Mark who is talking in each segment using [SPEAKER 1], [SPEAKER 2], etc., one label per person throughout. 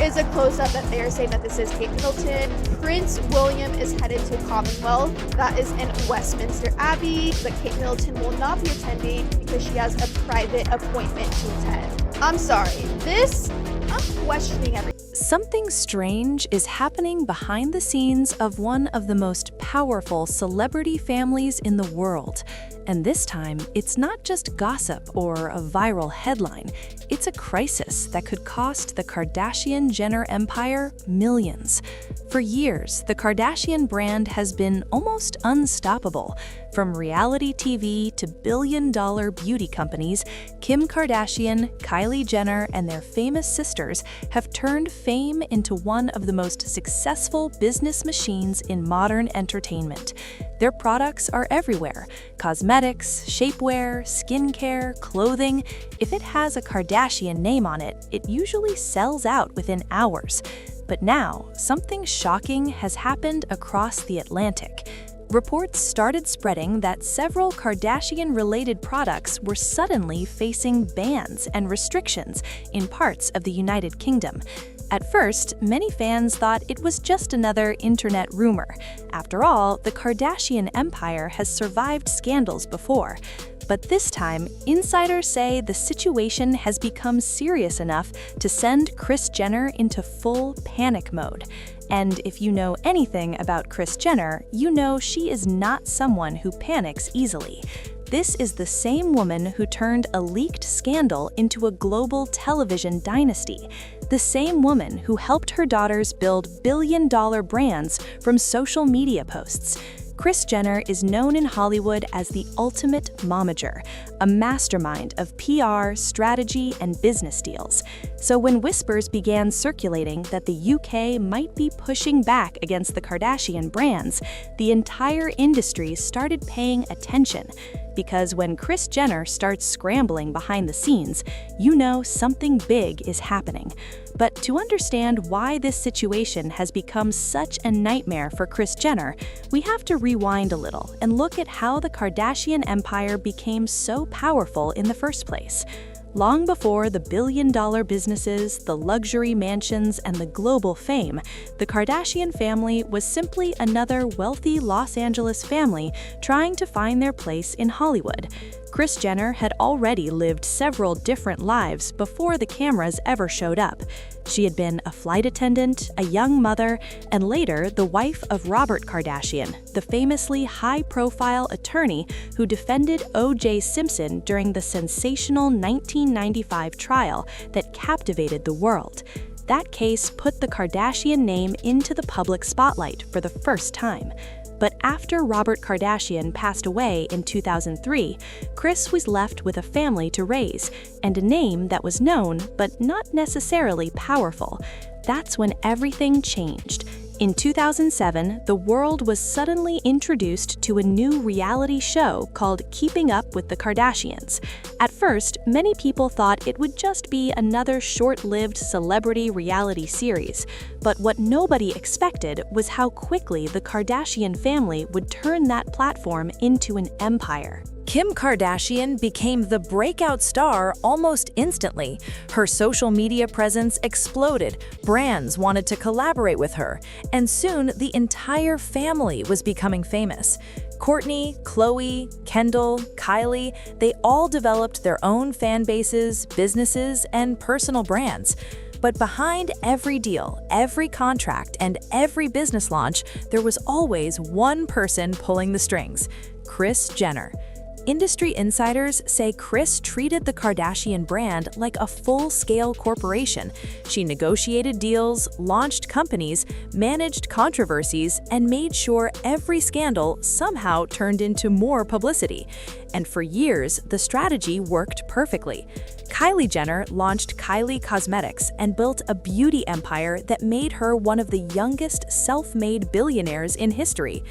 [SPEAKER 1] is a close-up that they are saying that this is Kate Middleton. Prince William is headed to Commonwealth. That is in Westminster Abbey, but Kate Middleton will not be attending because she has a private appointment to attend. I'm sorry, I'm questioning everything.
[SPEAKER 2] Something strange is happening behind the scenes of one of the most powerful celebrity families in the world. And this time, it's not just gossip or a viral headline. It's a crisis that could cost the Kardashian-Jenner empire millions. For years, the Kardashian brand has been almost unstoppable. From reality TV to billion-dollar beauty companies, Kim Kardashian, Kylie Jenner, and their famous sisters have turned fame into one of the most successful business machines in modern entertainment. Their products are everywhere: cosmetics, shapewear, skincare, clothing. If it has a Kardashian name on it, it usually sells out within hours. But now, something shocking has happened across the Atlantic. Reports started spreading that several Kardashian-related products were suddenly facing bans and restrictions in parts of the United Kingdom. At first, many fans thought it was just another internet rumor. After all, the Kardashian empire has survived scandals before. But this time, insiders say the situation has become serious enough to send Kris Jenner into full panic mode. And if you know anything about Kris Jenner, you know she is not someone who panics easily. This is the same woman who turned a leaked scandal into a global television dynasty. The same woman who helped her daughters build billion-dollar brands from social media posts. Kris Jenner is known in Hollywood as the ultimate momager, a mastermind of PR, strategy, and business deals. So when whispers began circulating that the UK might be pushing back against the Kardashian brands, the entire industry started paying attention. Because when Kris Jenner starts scrambling behind the scenes, you know something big is happening. But to understand why this situation has become such a nightmare for Kris Jenner, we have to rewind a little and look at how the Kardashian empire became so powerful in the first place. Long before the billion-dollar businesses, the luxury mansions, and the global fame, the Kardashian family was simply another wealthy Los Angeles family trying to find their place in Hollywood. Kris Jenner had already lived several different lives before the cameras ever showed up. She had been a flight attendant, a young mother, and later the wife of Robert Kardashian, the famously high-profile attorney who defended O.J. Simpson during the sensational 1995 trial that captivated the world. That case put the Kardashian name into the public spotlight for the first time. But after Robert Kardashian passed away in 2003, Kris was left with a family to raise and a name that was known but not necessarily powerful. That's when everything changed. In 2007, the world was suddenly introduced to a new reality show called Keeping Up with the Kardashians. At first, many people thought it would just be another short-lived celebrity reality series. But what nobody expected was how quickly the Kardashian family would turn that platform into an empire. Kim Kardashian became the breakout star almost instantly. Her social media presence exploded, brands wanted to collaborate with her, and soon the entire family was becoming famous. Kourtney, Khloe, Kendall, Kylie, they all developed their own fan bases, businesses, and personal brands. But behind every deal, every contract, and every business launch, there was always one person pulling the strings: Kris Jenner. Industry insiders say Kris treated the Kardashian brand like a full-scale corporation. She negotiated deals, launched companies, managed controversies, and made sure every scandal somehow turned into more publicity. And for years, the strategy worked perfectly. Kylie Jenner launched Kylie Cosmetics and built a beauty empire that made her one of the youngest self-made billionaires in history.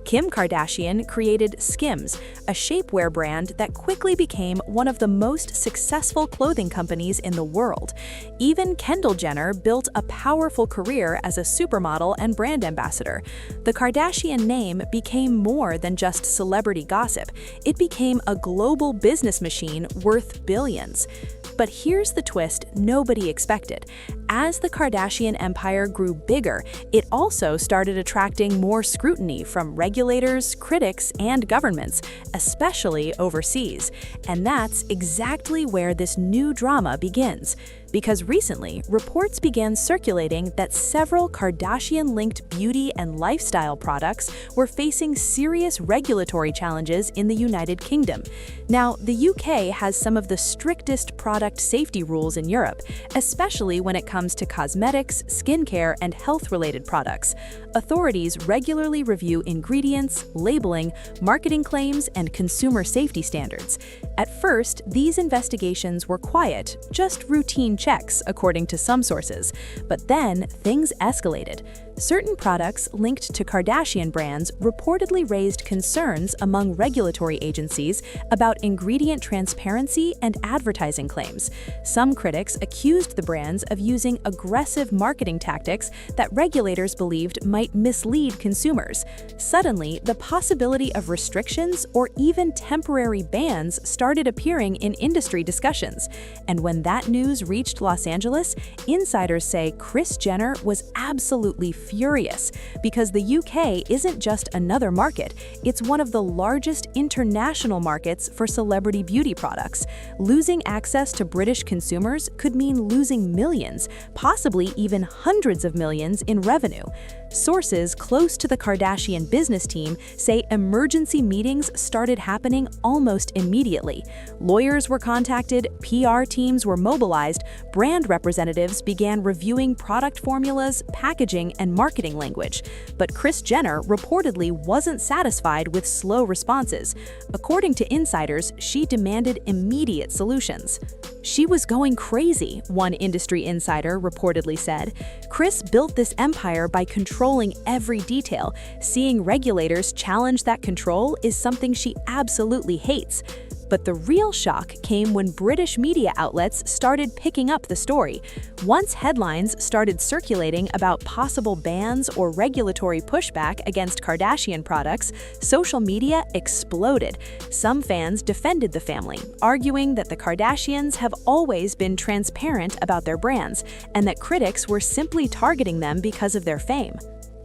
[SPEAKER 2] Kim Kardashian created Skims, a shapewear brand that quickly became one of the most successful clothing companies in the world. Even Kendall Jenner built a powerful career as a supermodel and brand ambassador. The Kardashian name became more than just celebrity gossip. It became a global business machine worth billions. But here's the twist nobody expected. As the Kardashian empire grew bigger, it also started attracting more scrutiny from regulators, critics, and governments, especially overseas. And that's exactly where this new drama begins. Because recently, reports began circulating that several Kardashian-linked beauty and lifestyle products were facing serious regulatory challenges in the United Kingdom. Now, the UK has some of the strictest product safety rules in Europe, especially when it comes to cosmetics, skincare, and health-related products. Authorities regularly review ingredients, labeling, marketing claims, and consumer safety standards. At first, these investigations were quiet, just routine checks, according to some sources. But then, things escalated. Certain products linked to Kardashian brands reportedly raised concerns among regulatory agencies about ingredient transparency and advertising claims. Some critics accused the brands of using aggressive marketing tactics that regulators believed might mislead consumers. Suddenly, the possibility of restrictions or even temporary bans started appearing in industry discussions. And when that news reached Los Angeles, insiders say Kris Jenner was absolutely furious because the UK isn't just another market, it's one of the largest international markets for celebrity beauty products. Losing access to British consumers could mean losing millions, possibly even hundreds of millions in revenue. Sources close to the Kardashian business team say emergency meetings started happening almost immediately. Lawyers were contacted, PR teams were mobilized, brand representatives began reviewing product formulas, packaging, and marketing language. But Kris Jenner reportedly wasn't satisfied with slow responses. According to insiders, she demanded immediate solutions. She was going crazy, one industry insider reportedly said. Kris built this empire by controlling every detail. Seeing regulators challenge that control is something she absolutely hates. But the real shock came when British media outlets started picking up the story. Once headlines started circulating about possible bans or regulatory pushback against Kardashian products, social media exploded. Some fans defended the family, arguing that the Kardashians have always been transparent about their brands and that critics were simply targeting them because of their fame.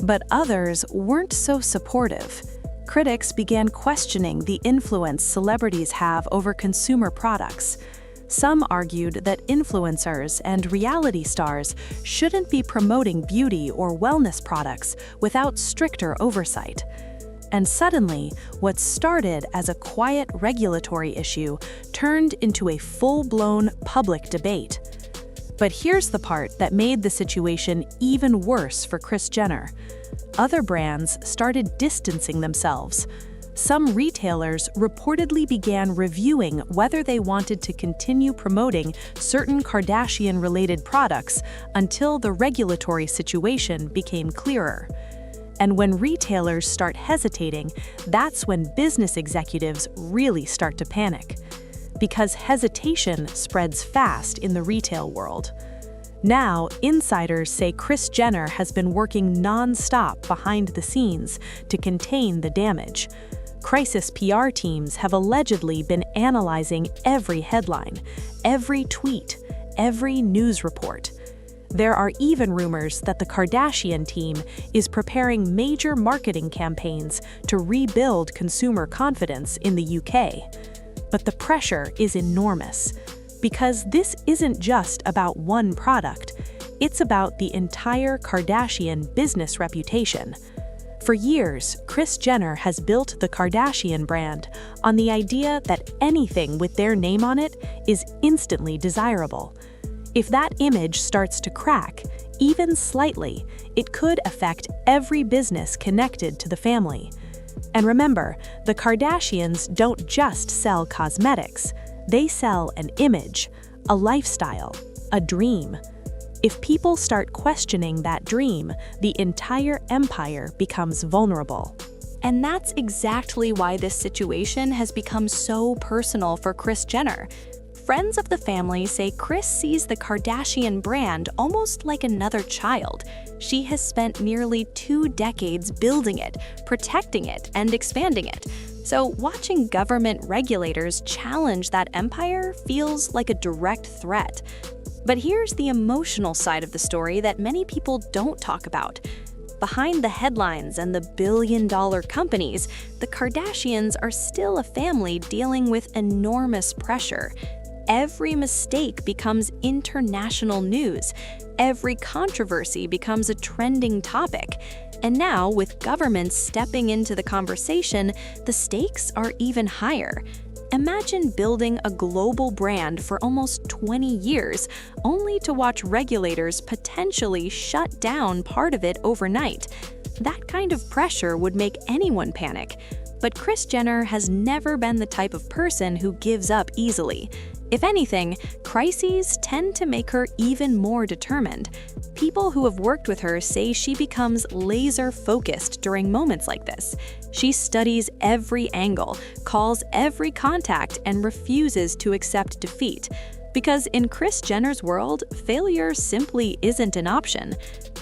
[SPEAKER 2] But others weren't so supportive. Critics began questioning the influence celebrities have over consumer products. Some argued that influencers and reality stars shouldn't be promoting beauty or wellness products without stricter oversight. And suddenly, what started as a quiet regulatory issue turned into a full-blown public debate. But here's the part that made the situation even worse for Kris Jenner. Other brands started distancing themselves. Some retailers reportedly began reviewing whether they wanted to continue promoting certain Kardashian-related products until the regulatory situation became clearer. And when retailers start hesitating, that's when business executives really start to panic. Because hesitation spreads fast in the retail world. Now, insiders say Kris Jenner has been working non-stop behind the scenes to contain the damage. Crisis PR teams have allegedly been analyzing every headline, every tweet, every news report. There are even rumors that the Kardashian team is preparing major marketing campaigns to rebuild consumer confidence in the UK. But the pressure is enormous. Because this isn't just about one product, it's about the entire Kardashian business reputation. For years, Kris Jenner has built the Kardashian brand on the idea that anything with their name on it is instantly desirable. If that image starts to crack, even slightly, it could affect every business connected to the family. And remember, the Kardashians don't just sell cosmetics. They sell an image, a lifestyle, a dream. If people start questioning that dream, the entire empire becomes vulnerable. And that's exactly why this situation has become so personal for Kris Jenner. Friends of the family say Kris sees the Kardashian brand almost like another child. She has spent nearly 2 decades building it, protecting it, and expanding it. So watching government regulators challenge that empire feels like a direct threat. But here's the emotional side of the story that many people don't talk about. Behind the headlines and the billion-dollar companies, the Kardashians are still a family dealing with enormous pressure. Every mistake becomes international news. Every controversy becomes a trending topic. And now, with governments stepping into the conversation, the stakes are even higher. Imagine building a global brand for almost 20 years, only to watch regulators potentially shut down part of it overnight. That kind of pressure would make anyone panic. But Kris Jenner has never been the type of person who gives up easily. If anything, crises tend to make her even more determined. People who have worked with her say she becomes laser-focused during moments like this. She studies every angle, calls every contact, and refuses to accept defeat. Because in Kris Jenner's world, failure simply isn't an option.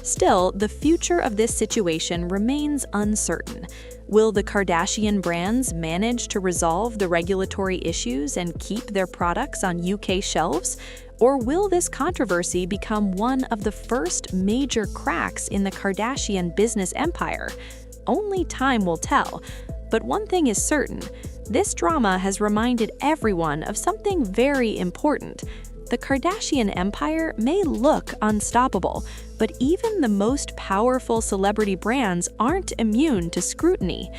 [SPEAKER 2] Still, the future of this situation remains uncertain. Will the Kardashian brands manage to resolve the regulatory issues and keep their products on UK shelves? Or will this controversy become one of the first major cracks in the Kardashian business empire? Only time will tell. But one thing is certain, this drama has reminded everyone of something very important. The Kardashian empire may look unstoppable, but even the most powerful celebrity brands aren't immune to scrutiny.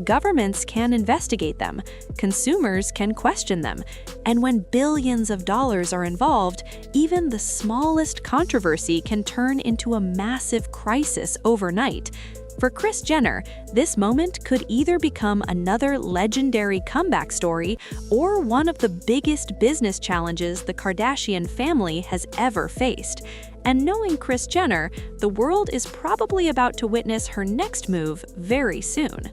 [SPEAKER 2] Governments can investigate them, consumers can question them, and when billions of dollars are involved, even the smallest controversy can turn into a massive crisis overnight. For Kris Jenner, this moment could either become another legendary comeback story or one of the biggest business challenges the Kardashian family has ever faced. And knowing Kris Jenner, the world is probably about to witness her next move very soon.